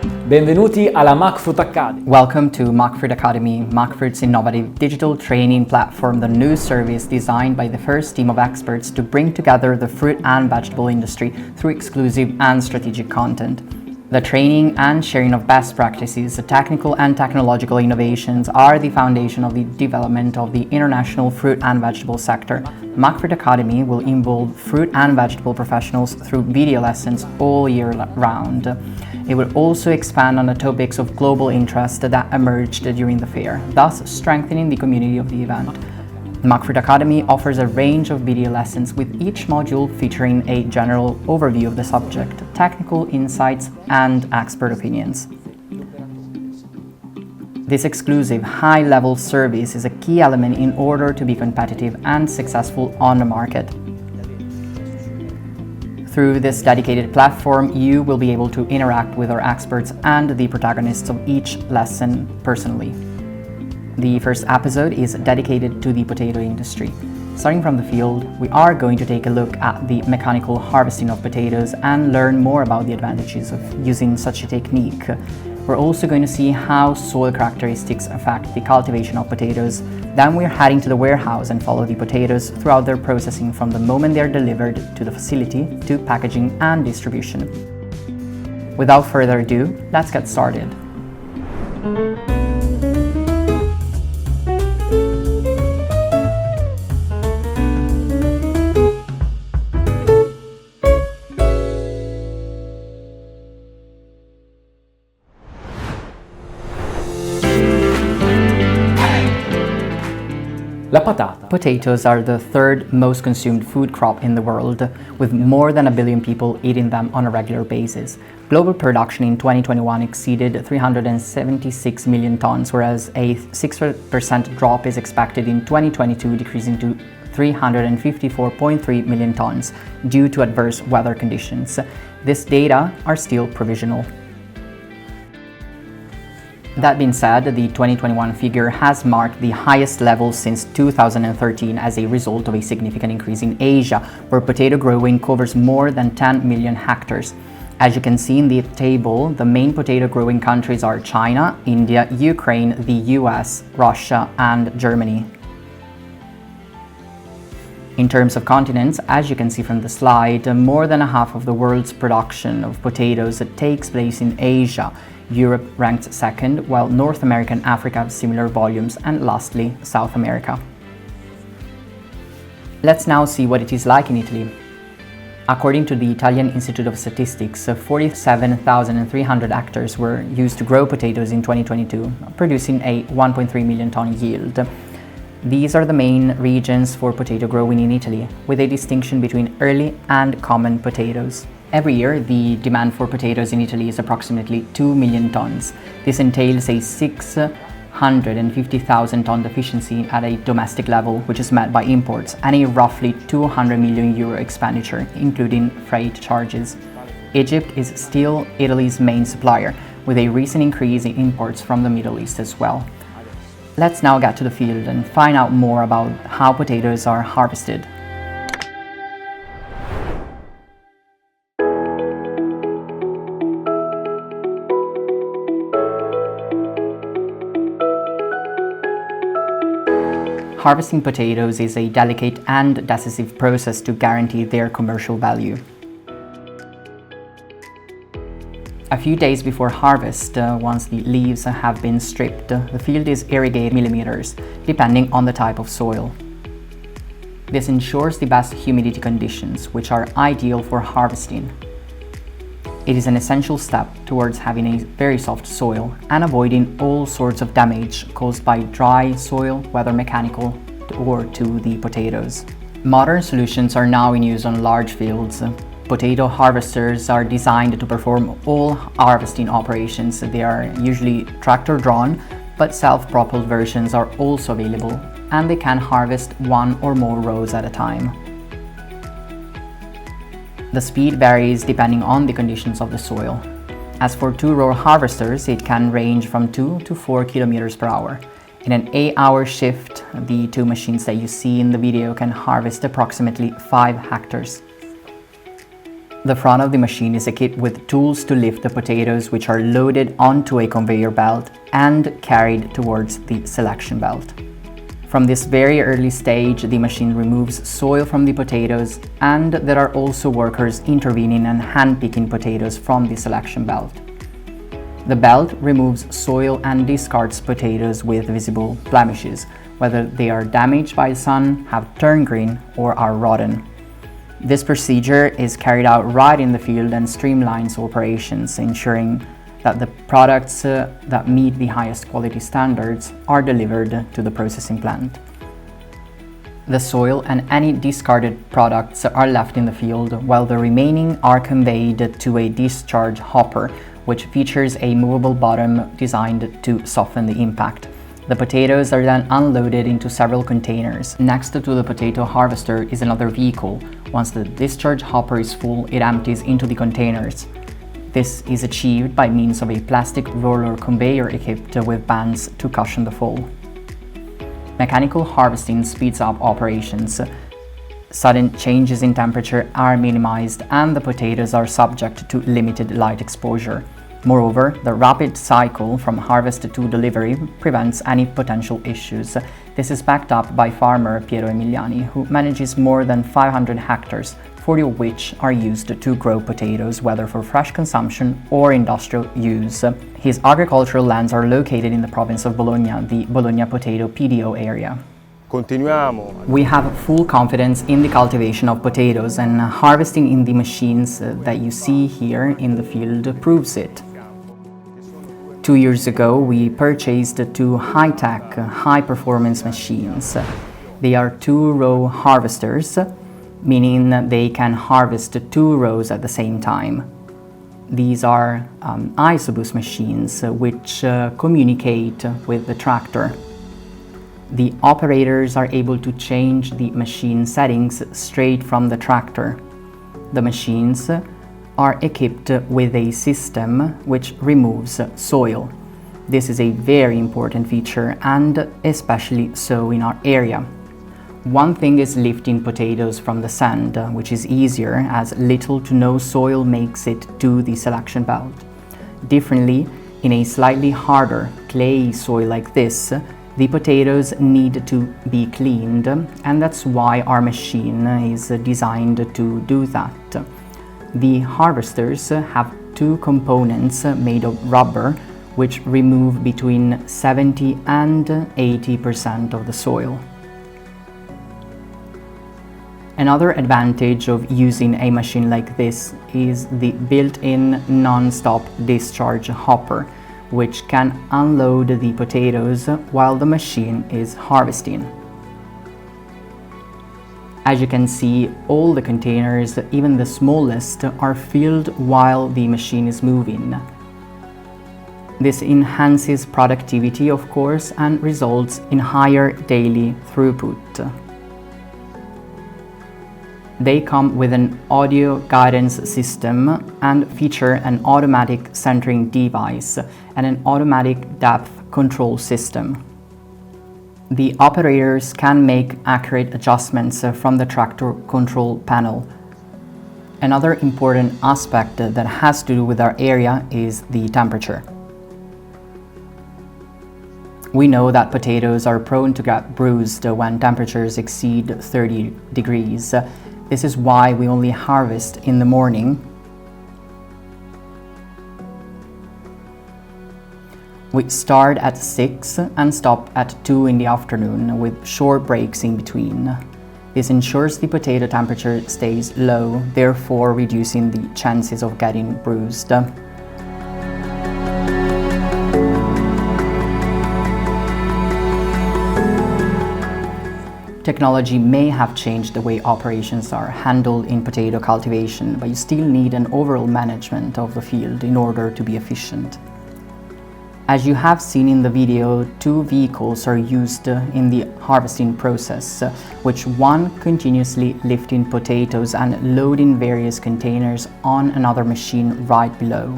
Benvenuti alla Macfrut Academy. Welcome to Macfrut Academy, Macfrut's innovative digital training platform, the new service designed by the first team of experts to bring together the fruit and vegetable industry through exclusive and strategic content. The training and sharing of best practices, the technical and technological innovations are the foundation of the development of the international fruit and vegetable sector. Macfrut Academy will involve fruit and vegetable professionals through video lessons all year round. It will also expand on the topics of global interest that emerged during the fair, thus strengthening the community of the event. Macfrut Academy offers a range of video lessons with each module featuring a general overview of the subject, technical insights, and expert opinions. This exclusive, high-level service is a key element in order to be competitive and successful on the market. Through this dedicated platform, you will be able to interact with our experts and the protagonists of each lesson personally. The first episode is dedicated to the potato industry. Starting from the field, we are going to take a look at the mechanical harvesting of potatoes and learn more about the advantages of using such a technique. We're also going to see how soil characteristics affect the cultivation of potatoes. Then we're heading to the warehouse and follow the potatoes throughout their processing from the moment they're delivered to the facility to packaging and distribution. Without further ado, let's get started. La patata. Potatoes are the third most consumed food crop in the world, with more than 1 billion people eating them on a regular basis. Global production in 2021 exceeded 376 million tons, whereas a 6% drop is expected in 2022, decreasing to 354.3 million tons due to adverse weather conditions. These data are still provisional. That being said, the 2021 figure has marked the highest level since 2013 as a result of a significant increase in Asia, where potato growing covers more than 10 million hectares. As you can see in the table, the main potato growing countries are China, India, Ukraine, the US, Russia, and Germany. In terms of continents, as you can see from the slide, more than half of the world's production of potatoes takes place in Asia. Europe ranked second, while North America and Africa have similar volumes, and lastly, South America. Let's now see what it is like in Italy. According to the Italian Institute of Statistics, 47,300 hectares were used to grow potatoes in 2022, producing a 1.3 million ton yield. These are the main regions for potato growing in Italy, with a distinction between early and common potatoes. Every year, the demand for potatoes in Italy is approximately 2 million tons. This entails a 650,000 ton deficiency at a domestic level, which is met by imports, and a roughly 200 million euro expenditure, including freight charges. Egypt is still Italy's main supplier, with a recent increase in imports from the Middle East as well. Let's now get to the field and find out more about how potatoes are harvested. Harvesting potatoes is a delicate and decisive process to guarantee their commercial value. A few days before harvest, once the leaves have been stripped, the field is irrigated millimeters, depending on the type of soil. This ensures the best humidity conditions, which are ideal for harvesting. It is an essential step towards having a very soft soil and avoiding all sorts of damage caused by dry soil, whether mechanical or to the potatoes. Modern solutions are now in use on large fields. Potato harvesters are designed to perform all harvesting operations. They are usually tractor-drawn, but self-propelled versions are also available, and they can harvest one or more rows at a time. The speed varies depending on the conditions of the soil. As for two-row harvesters, it can range from 2 to 4 kilometers per hour. In an 8-hour shift, the two machines that you see in the video can harvest approximately 5 hectares. The front of the machine is equipped with tools to lift the potatoes, which are loaded onto a conveyor belt and carried towards the selection belt. From this very early stage, the machine removes soil from the potatoes, and there are also workers intervening and hand-picking potatoes from the selection belt. The belt removes soil and discards potatoes with visible blemishes, whether they are damaged by the sun, have turned green, or are rotten. This procedure is carried out right in the field and streamlines operations, ensuring that the products that meet the highest quality standards are delivered to the processing plant. The soil and any discarded products are left in the field, while the remaining are conveyed to a discharge hopper, which features a movable bottom designed to soften the impact. The potatoes are then unloaded into several containers. Next to the potato harvester is another vehicle. Once the discharge hopper is full, it empties into the containers. This is achieved by means of a plastic roller conveyor equipped with bands to cushion the fall. Mechanical harvesting speeds up operations. Sudden changes in temperature are minimized and the potatoes are subject to limited light exposure. Moreover, the rapid cycle from harvest to delivery prevents any potential issues. This is backed up by farmer Piero Emiliani, who manages more than 500 hectares, 40 of which are used to grow potatoes, whether for fresh consumption or industrial use. His agricultural lands are located in the province of Bologna, the Bologna Potato PDO area. We have full confidence in the cultivation of potatoes, and harvesting in the machines that you see here in the field proves it. 2 years ago, we purchased 2 high-tech, high-performance machines. They are 2-row harvesters, meaning that they can harvest 2 rows at the same time. These are isobus machines which communicate with the tractor. The operators are able to change the machine settings straight from the tractor. The machines are equipped with a system which removes soil. This is a very important feature, and especially so in our area. One thing is lifting potatoes from the sand, which is easier as little to no soil makes it to the selection belt. Differently, in a slightly harder clay soil like this, the potatoes need to be cleaned, and that's why our machine is designed to do that. The harvesters have 2 components made of rubber, which remove between 70 and 80% of the soil. Another advantage of using a machine like this is the built-in non-stop discharge hopper, which can unload the potatoes while the machine is harvesting. As you can see, all the containers, even the smallest, are filled while the machine is moving. This enhances productivity, of course, and results in higher daily throughput. They come with an audio guidance system and feature an automatic centering device and an automatic depth control system. The operators can make accurate adjustments from the tractor control panel. Another important aspect that has to do with our area is the temperature. We know that potatoes are prone to get bruised when temperatures exceed 30 degrees. This is why we only harvest in the morning. We start at 6 and stop at 2 in the afternoon with short breaks in between. This ensures the potato temperature stays low, therefore reducing the chances of getting bruised. Technology may have changed the way operations are handled in potato cultivation, but you still need an overall management of the field in order to be efficient. As you have seen in the video, 2 vehicles are used in the harvesting process, which one continuously lifting potatoes and loading various containers on another machine right below.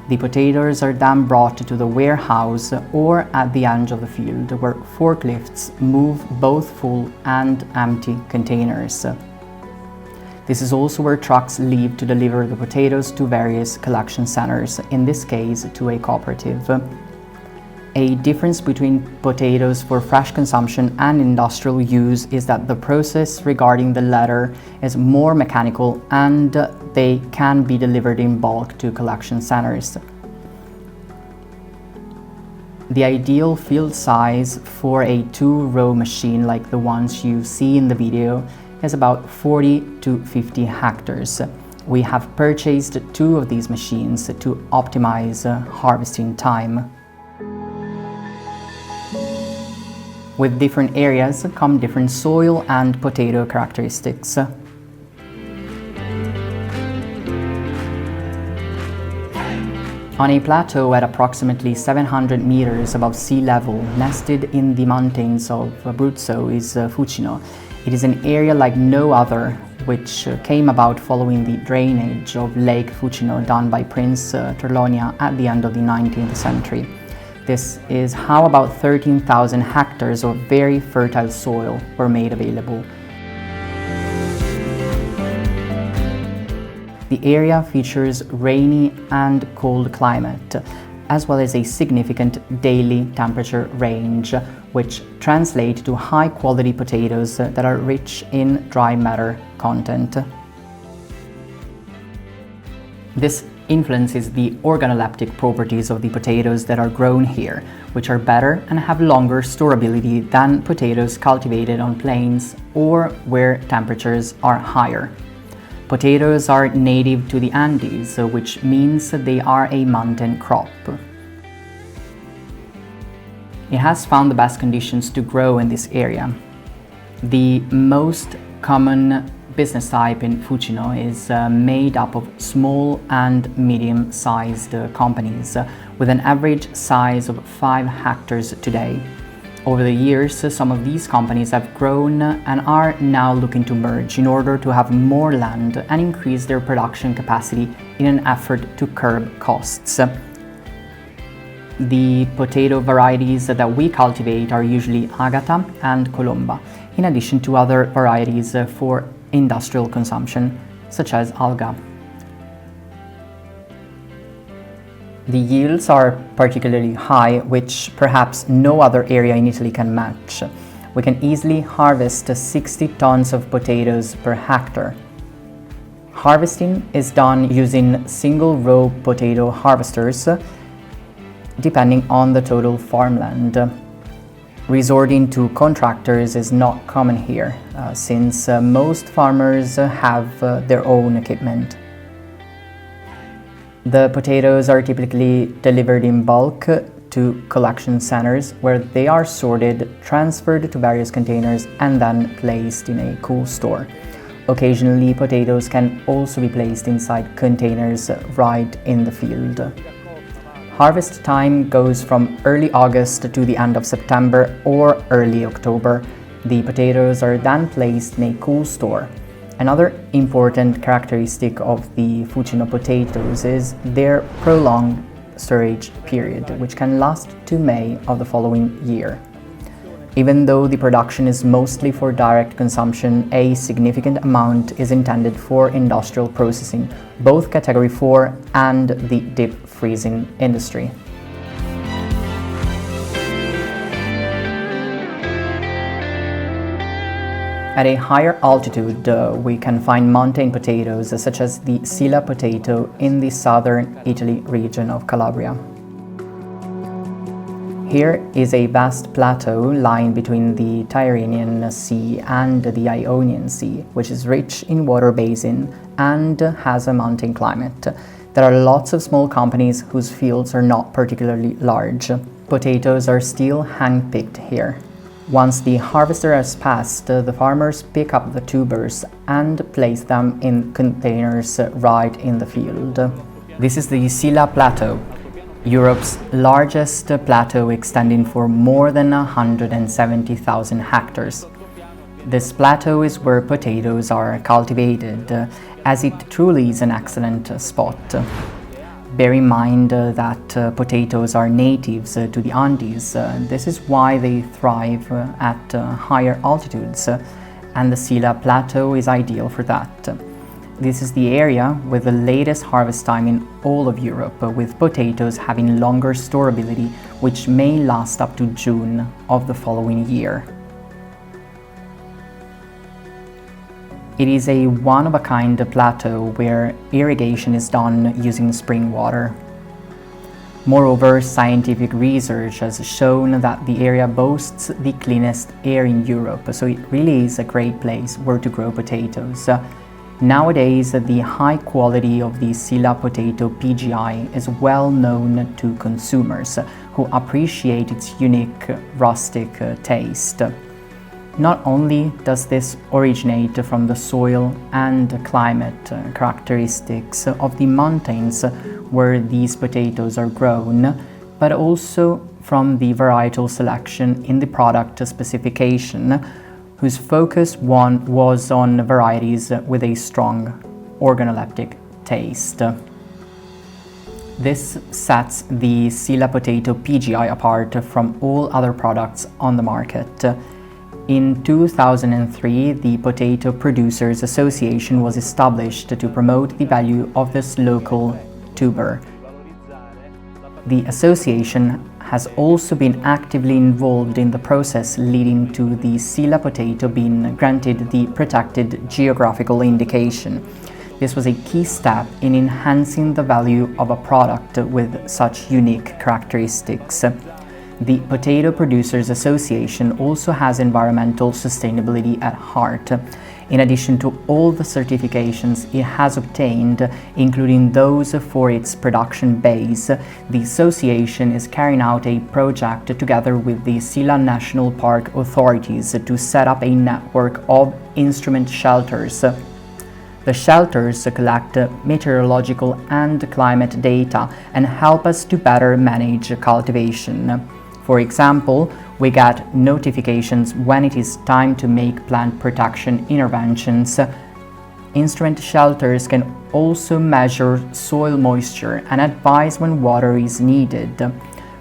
The potatoes are then brought to the warehouse or at the end of the field, where forklifts move both full and empty containers. This is also where trucks leave to deliver the potatoes to various collection centers, in this case to a cooperative. A difference between potatoes for fresh consumption and industrial use is that the process regarding the latter is more mechanical and they can be delivered in bulk to collection centers. The ideal field size for a 2-row machine like the ones you see in the video is about 40 to 50 hectares. We have purchased 2 of these machines to optimize harvesting time. With different areas come different soil and potato characteristics. On a plateau at approximately 700 meters above sea level, nested in the mountains of Abruzzo, is Fucino. It is an area like no other, which came about following the drainage of Lake Fucino done by Prince Torlonia at the end of the 19th century. This is how about 13,000 hectares of very fertile soil were made available. The area features rainy and cold climate, as well as a significant daily temperature range, which translate to high-quality potatoes that are rich in dry matter content. This influences the organoleptic properties of the potatoes that are grown here, which are better and have longer storability than potatoes cultivated on plains or where temperatures are higher. Potatoes are native to the Andes, which means they are a mountain crop. It has found the best conditions to grow in this area. The most common business type in Fucino is made up of small and medium-sized companies with an average size of 5 hectares today. Over the years, some of these companies have grown and are now looking to merge in order to have more land and increase their production capacity in an effort to curb costs. The potato varieties that we cultivate are usually Agata and Colomba, in addition to other varieties for industrial consumption, such as Alga. The yields are particularly high, which perhaps no other area in Italy can match. We can easily harvest 60 tons of potatoes per hectare. Harvesting is done using single-row potato harvesters, depending on the total farmland. Resorting to contractors is not common here, since most farmers have their own equipment. The potatoes are typically delivered in bulk to collection centers where they are sorted, transferred to various containers, and then placed in a cool store. Occasionally, potatoes can also be placed inside containers right in the field. Harvest time goes from early August to the end of September or early October. The potatoes are then placed in a cool store. Another important characteristic of the Fucino potatoes is their prolonged storage period, which can last to May of the following year. Even though the production is mostly for direct consumption, a significant amount is intended for industrial processing, both Category 4 and the deep freezing industry. At a higher altitude, we can find mountain potatoes, such as the Sila potato in the southern Italy region of Calabria. Here is a vast plateau lying between the Tyrrhenian Sea and the Ionian Sea, which is rich in water basin and has a mountain climate. There are lots of small companies whose fields are not particularly large. Potatoes are still hand-picked here. Once the harvester has passed, the farmers pick up the tubers and place them in containers right in the field. This is the Sila Plateau, Europe's largest plateau extending for more than 170,000 hectares. This plateau is where potatoes are cultivated, as it truly is an excellent spot. Bear in mind that potatoes are natives to the Andes. This is why they thrive at higher altitudes, and the Sila Plateau is ideal for that. This is the area with the latest harvest time in all of Europe, with potatoes having longer storability, which may last up to June of the following year. It is a one-of-a-kind plateau where irrigation is done using spring water. Moreover, scientific research has shown that the area boasts the cleanest air in Europe, so it really is a great place where to grow potatoes. Nowadays, the high quality of the Sila potato PGI is well known to consumers who appreciate its unique rustic taste. Not only does this originate from the soil and climate characteristics of the mountains where these potatoes are grown, but also from the varietal selection in the product specification, whose focus was on varieties with a strong organoleptic taste. This sets the Sila potato PGI apart from all other products on the market. In 2003, the Potato Producers Association was established to promote the value of this local tuber. The association has also been actively involved in the process leading to the Sila potato being granted the protected geographical indication. This was a key step in enhancing the value of a product with such unique characteristics. The Potato Producers Association also has environmental sustainability at heart. In addition to all the certifications it has obtained, including those for its production base, the association is carrying out a project together with the Sila National Park authorities to set up a network of instrument shelters. The shelters collect meteorological and climate data and help us to better manage cultivation. For example, we get notifications when it is time to make plant protection interventions. Instrument shelters can also measure soil moisture and advise when water is needed,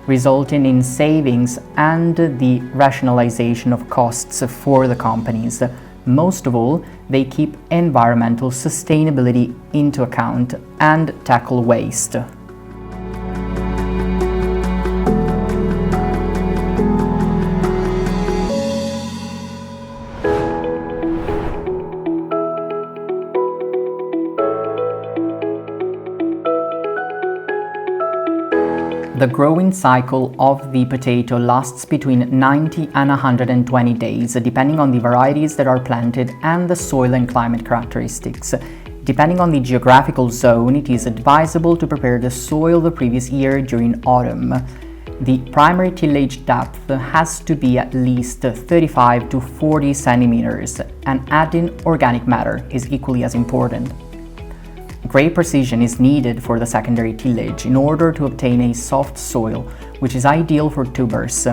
resulting in savings and the rationalization of costs for the companies. Most of all, they keep environmental sustainability into account and tackle waste. The growing cycle of the potato lasts between 90 and 120 days, depending on the varieties that are planted and the soil and climate characteristics. Depending on the geographical zone, it is advisable to prepare the soil the previous year during autumn. The primary tillage depth has to be at least 35 to 40 centimeters, and adding organic matter is equally as important. Great precision is needed for the secondary tillage in order to obtain a soft soil, which is ideal for tubers.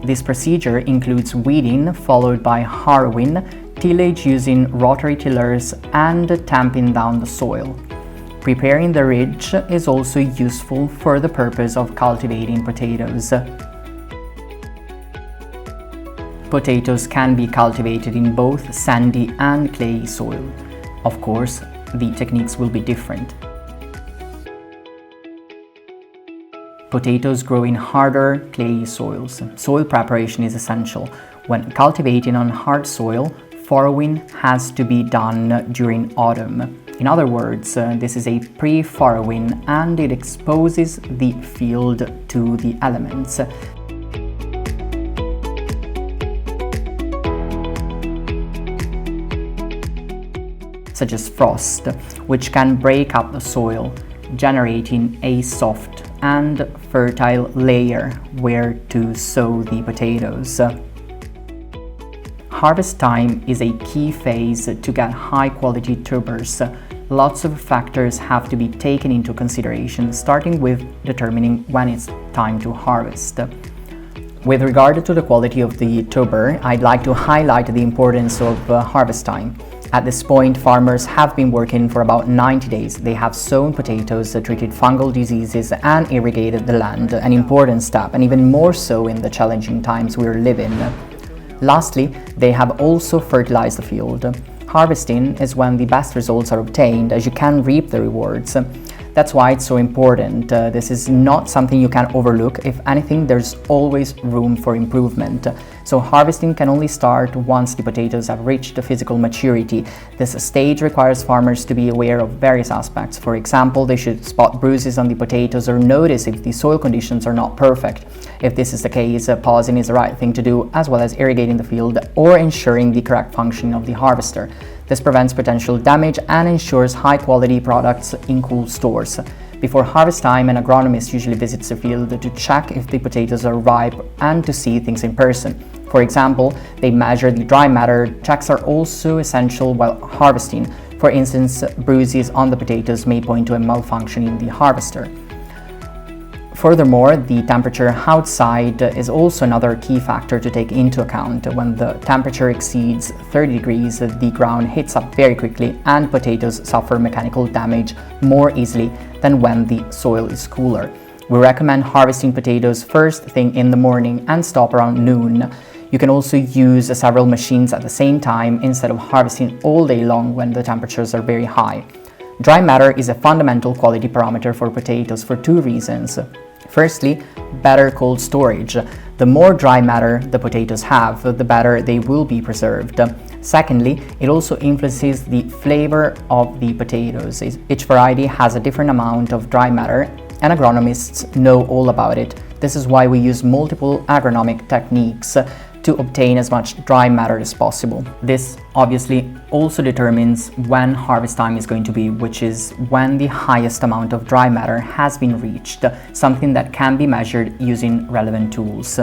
This procedure includes weeding, followed by harrowing, tillage using rotary tillers, and tamping down the soil. Preparing the ridge is also useful for the purpose of cultivating potatoes. Potatoes can be cultivated in both sandy and clay soil. Of course, the techniques will be different. Potatoes grow in harder, clayey soils. Soil preparation is essential. When cultivating on hard soil, farrowing has to be done during autumn. In other words, this is a pre-farrowing and it exposes the field to the elements. Such as frost, which can break up the soil, generating a soft and fertile layer where to sow the potatoes. Harvest time is a key phase to get high-quality tubers. Lots of factors have to be taken into consideration, starting with determining when it's time to harvest. With regard to the quality of the tuber, I'd like to highlight the importance of harvest time. At this point, farmers have been working for about 90 days. They have sown potatoes, treated fungal diseases, and irrigated the land, an important step, and even more so in the challenging times we're living. Lastly, they have also fertilized the field. Harvesting is when the best results are obtained, as you can reap the rewards. That's why it's so important. This is not something you can overlook. If anything, there's always room for improvement. So harvesting can only start once the potatoes have reached the physical maturity. This stage requires farmers to be aware of various aspects. For example, they should spot bruises on the potatoes or notice if the soil conditions are not perfect. If this is the case, pausing is the right thing to do, as well as irrigating the field or ensuring the correct functioning of the harvester. This prevents potential damage and ensures high-quality products in cool stores. Before harvest time, an agronomist usually visits the field to check if the potatoes are ripe and to see things in person. For example, they measure the dry matter. Checks are also essential while harvesting. For instance, bruises on the potatoes may point to a malfunction in the harvester. Furthermore, the temperature outside is also another key factor to take into account. When the temperature exceeds 30 degrees, the ground heats up very quickly and potatoes suffer mechanical damage more easily than when the soil is cooler. We recommend harvesting potatoes first thing in the morning and stop around noon. You can also use several machines at the same time instead of harvesting all day long when the temperatures are very high. Dry matter is a fundamental quality parameter for potatoes for two reasons. Firstly, better cold storage. The more dry matter the potatoes have, the better they will be preserved. Secondly, it also influences the flavor of the potatoes. Each variety has a different amount of dry matter, and agronomists know all about it. This is why we use multiple agronomic techniques to obtain as much dry matter as possible. This obviously also determines when harvest time is going to be, which is when the highest amount of dry matter has been reached, something that can be measured using relevant tools.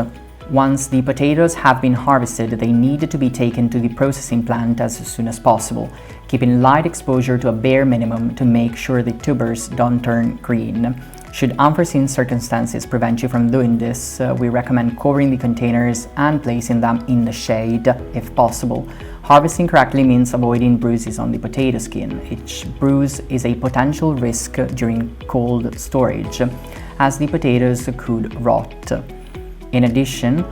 Once the potatoes have been harvested, they need to be taken to the processing plant as soon as possible, keeping light exposure to a bare minimum to make sure the tubers don't turn green. Should unforeseen circumstances prevent you from doing this, we recommend covering the containers and placing them in the shade if possible. Harvesting correctly means avoiding bruises on the potato skin. Each bruise is a potential risk during cold storage, as the potatoes could rot. In addition,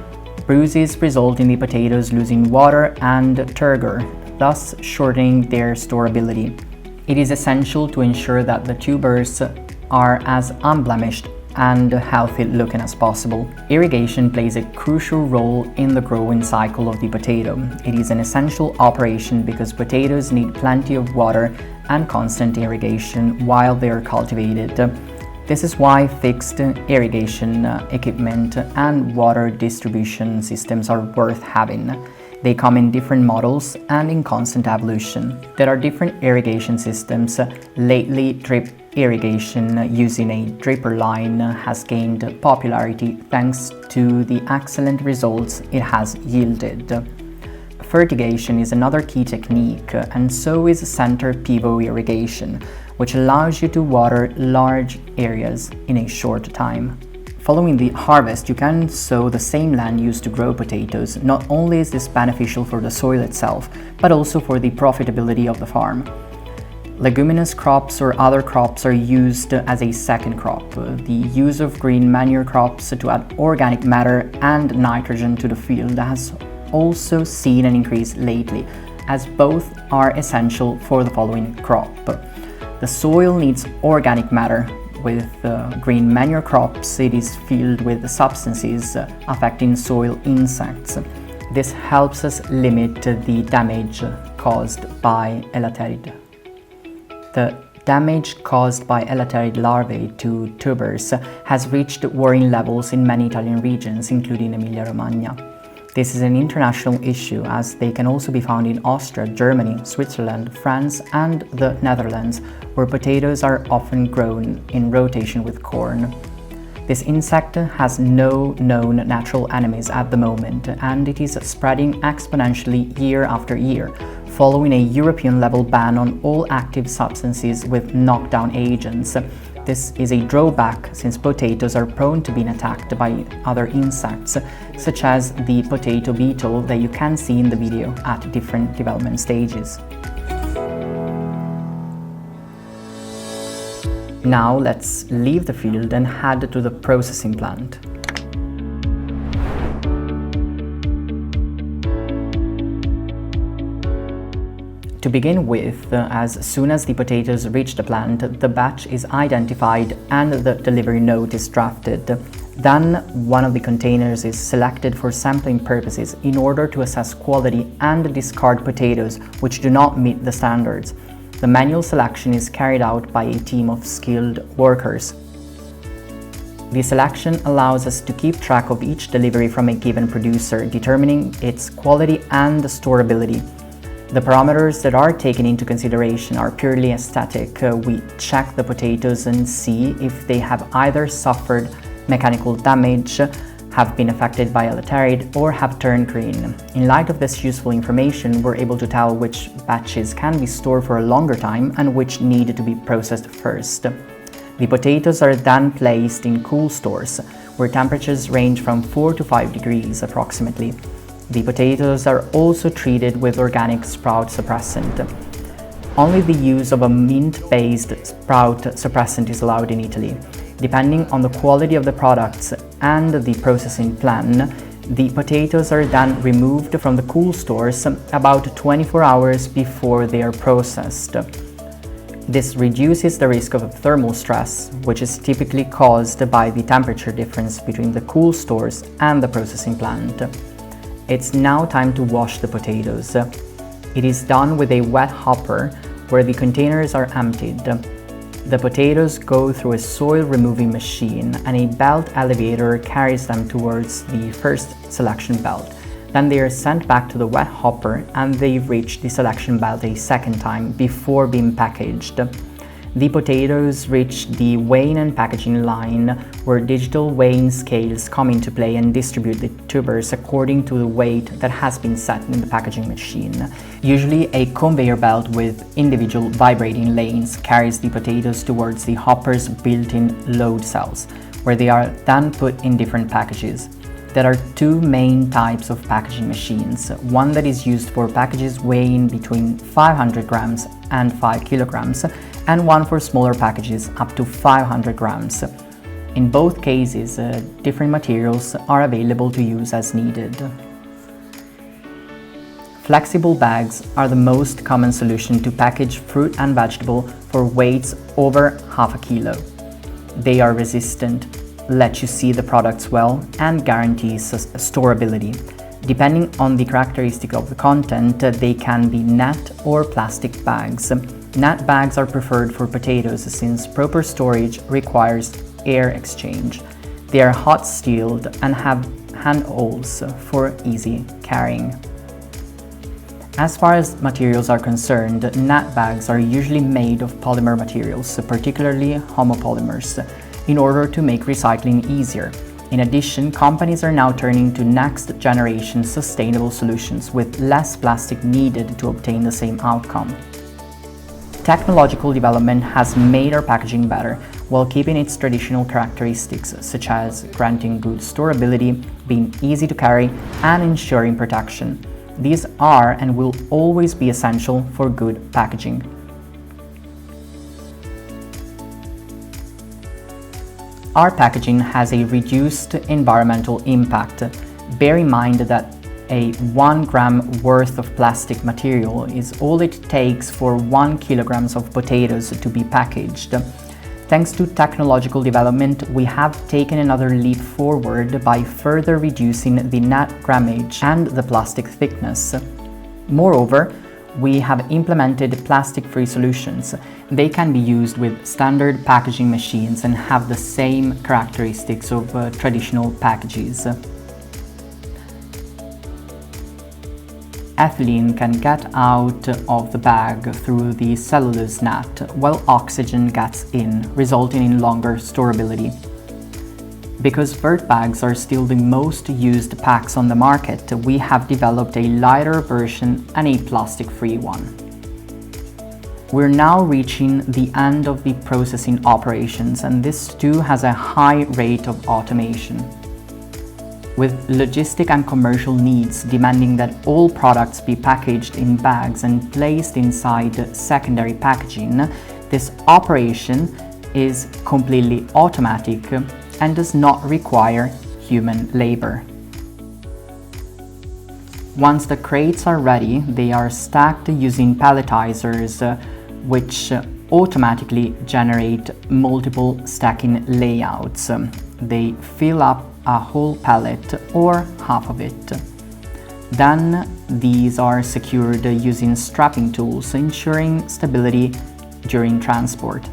bruises result in the potatoes losing water and turgor, thus shortening their storability. It is essential to ensure that the tubers are as unblemished and healthy looking as possible. Irrigation plays a crucial role in the growing cycle of the potato. It is an essential operation because potatoes need plenty of water and constant irrigation while they are cultivated. This is why fixed irrigation equipment and water distribution systems are worth having. They come in different models and in constant evolution. There are different irrigation systems. Lately, drip irrigation using a dripper line has gained popularity thanks to the excellent results it has yielded. Fertigation is another key technique, and so is center pivot irrigation, which allows you to water large areas in a short time. Following the harvest, you can sow the same land used to grow potatoes. Not only is this beneficial for the soil itself, but also for the profitability of the farm. Leguminous crops or other crops are used as a second crop. The use of green manure crops to add organic matter and nitrogen to the field has also seen an increase lately, as both are essential for the following crop. The soil needs organic matter. With green manure crops, it is filled with substances affecting soil insects. This helps us limit the damage caused by elaterid. The damage caused by elaterid larvae to tubers has reached worrying levels in many Italian regions, including Emilia-Romagna. This is an international issue, as they can also be found in Austria, Germany, Switzerland, France, and the Netherlands, where potatoes are often grown in rotation with corn. This insect has no known natural enemies at the moment, and it is spreading exponentially year after year, following a European-level ban on all active substances with knockdown agents. This is a drawback since potatoes are prone to being attacked by other insects, such as the potato beetle that you can see in the video at different development stages. Now let's leave the field and head to the processing plant. To begin with, as soon as the potatoes reach the plant, the batch is identified and the delivery note is drafted. Then, one of the containers is selected for sampling purposes in order to assess quality and discard potatoes which do not meet the standards. The manual selection is carried out by a team of skilled workers. The selection allows us to keep track of each delivery from a given producer, determining its quality and storability. The parameters that are taken into consideration are purely aesthetic. We check the potatoes and see if they have either suffered mechanical damage, have been affected by a laterite, or have turned green. In light of this useful information, we're able to tell which batches can be stored for a longer time and which need to be processed first. The potatoes are then placed in cool stores, where temperatures range from 4 to 5 degrees approximately. The potatoes are also treated with organic sprout suppressant. Only the use of a mint-based sprout suppressant is allowed in Italy. Depending on the quality of the products and the processing plan, the potatoes are then removed from the cool stores about 24 hours before they are processed. This reduces the risk of thermal stress, which is typically caused by the temperature difference between the cool stores and the processing plant. It's now time to wash the potatoes. It is done with a wet hopper where the containers are emptied. The potatoes go through a soil removing machine and a belt elevator carries them towards the first selection belt. Then they are sent back to the wet hopper and they reach the selection belt a second time before being packaged. The potatoes reach the weighing and packaging line, where digital weighing scales come into play and distribute the tubers according to the weight that has been set in the packaging machine. Usually a conveyor belt with individual vibrating lanes carries the potatoes towards the hopper's built-in load cells, where they are then put in different packages. There are two main types of packaging machines, one that is used for packages weighing between 500 grams and 5 kilograms, and one for smaller packages up to 500 grams. In both cases, different materials are available to use as needed. Flexible bags are the most common solution to package fruit and vegetable for weights over half a kilo. They are resistant, let you see the products well, and guarantees storability. Depending on the characteristic of the content, they can be net or plastic bags. Net bags are preferred for potatoes since proper storage requires air exchange. They are hot sealed and have handholds for easy carrying. As far as materials are concerned, net bags are usually made of polymer materials, particularly homopolymers, in order to make recycling easier. In addition, companies are now turning to next generation sustainable solutions with less plastic needed to obtain the same outcome. Technological development has made our packaging better while keeping its traditional characteristics, such as granting good storability, being easy to carry, and ensuring protection. These are and will always be essential for good packaging. Our packaging has a reduced environmental impact. Bear in mind that a 1 gram worth of plastic material is all it takes for 1 kilograms of potatoes to be packaged. Thanks to technological development, we have taken another leap forward by further reducing the net grammage and the plastic thickness. Moreover, we have implemented plastic-free solutions. They can be used with standard packaging machines and have the same characteristics of traditional packages. Ethylene can get out of the bag through the cellulose net, while oxygen gets in, resulting in longer storability. Because vert bags are still the most used packs on the market, we have developed a lighter version and a plastic-free one. We're now reaching the end of the processing operations, and this too has a high rate of automation. With logistic and commercial needs demanding that all products be packaged in bags and placed inside secondary packaging, this operation is completely automatic and does not require human labor. Once the crates are ready, they are stacked using palletizers, which automatically generate multiple stacking layouts. They fill up a whole pallet or half of it. Then these are secured using strapping tools, ensuring stability during transport.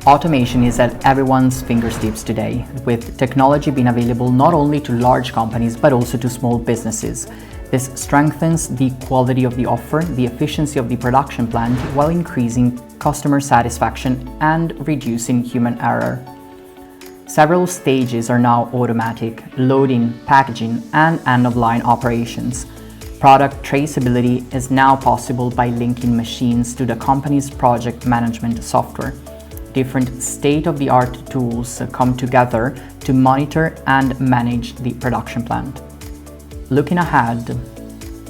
Automation is at everyone's fingertips today, with technology being available not only to large companies but also to small businesses. This strengthens the quality of the offer, the efficiency of the production plant, while increasing customer satisfaction and reducing human error. Several stages are now automatic: loading, packaging, and end-of-line operations. Product traceability is now possible by linking machines to the company's project management software. Different state-of-the-art tools come together to monitor and manage the production plant. Looking ahead,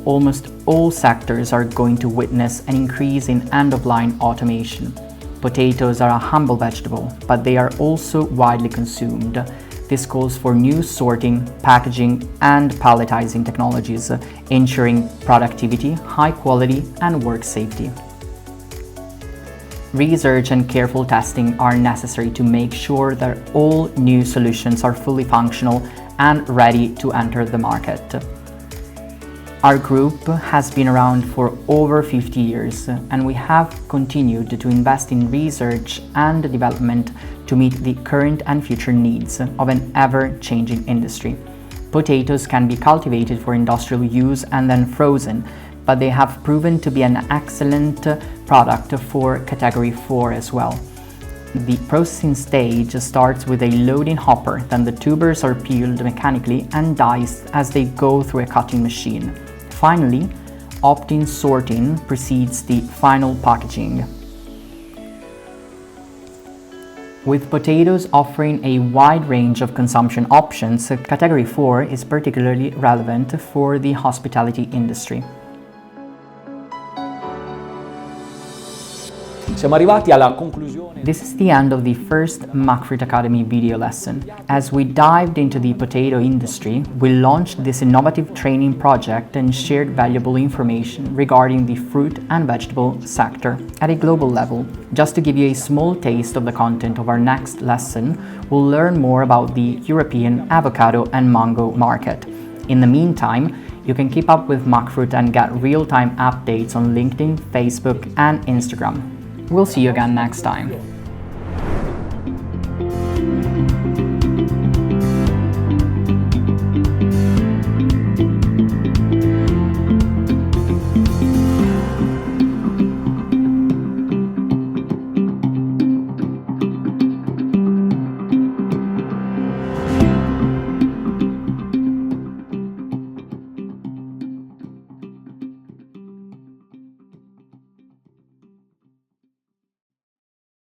almost all sectors are going to witness an increase in end-of-line automation. Potatoes are a humble vegetable, but they are also widely consumed. This calls for new sorting, packaging, and palletizing technologies, ensuring productivity, high quality, and work safety. Research and careful testing are necessary to make sure that all new solutions are fully functional and ready to enter the market. Our group has been around for over 50 years, and we have continued to invest in research and development to meet the current and future needs of an ever-changing industry. Potatoes can be cultivated for industrial use and then frozen, but they have proven to be an excellent product for Category 4 as well. The processing stage starts with a loading hopper, then the tubers are peeled mechanically and diced as they go through a cutting machine. Finally, opt-in sorting precedes the final packaging. With potatoes offering a wide range of consumption options, Category 4 is particularly relevant for the hospitality industry. Siamo arrivati alla conclusione. This is the end of the first Macfrut Academy video lesson. As we dived into the potato industry, we launched this innovative training project and shared valuable information regarding the fruit and vegetable sector at a global level. Just to give you a small taste of the content of our next lesson, we'll learn more about the European avocado and mango market. In the meantime, you can keep up with Macfrut and get real-time updates on LinkedIn, Facebook, and Instagram. We'll see you again next time.